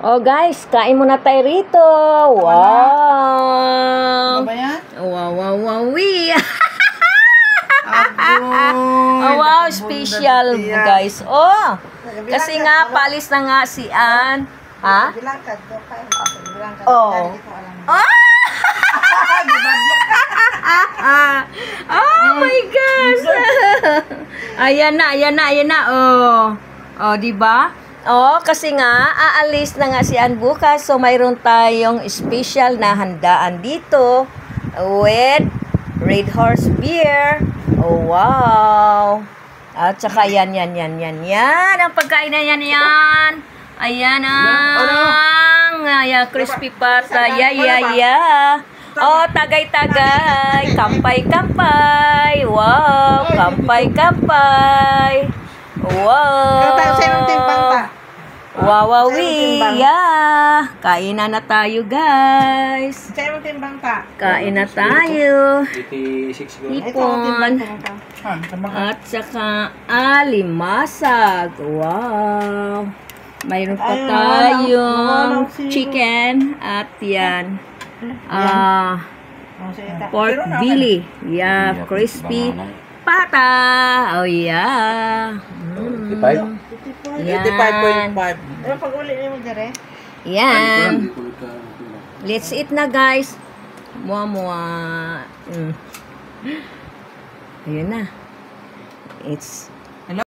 Oh guys, kain muna tayo rito. Wow. Ano ba yan? Wow. Agoy, Wow, special guys. Oh, kasi nga palis na nga si Ann. Ha? Oh. Oh my gosh. Ayan na. Oh, di ba? Oh, kasi nga aalis na nga si Ann bukas, so mayroon tayong special na handaan dito with Red Horse beer. Oh, wow. At saka yan. Ang pagkain na yan. Ayan ang crispy pata. Yeah. Oh, tagay. Kampay. Wow, kampay. Wow. Wow. Yeah. Kain na tayo, guys. Sa'yo timbang pa. Kain na tayo. 86 Hipon. At saka alimasag. Wow. Mayroon pa tayong chicken. At yan. Pork belly. Yeah, crispy pata. Oh, yeah. 85? Yan. 85.5. Pero pag uli niyo mo dere? Yan. Let's eat na, guys. Mua. Ayun na. It's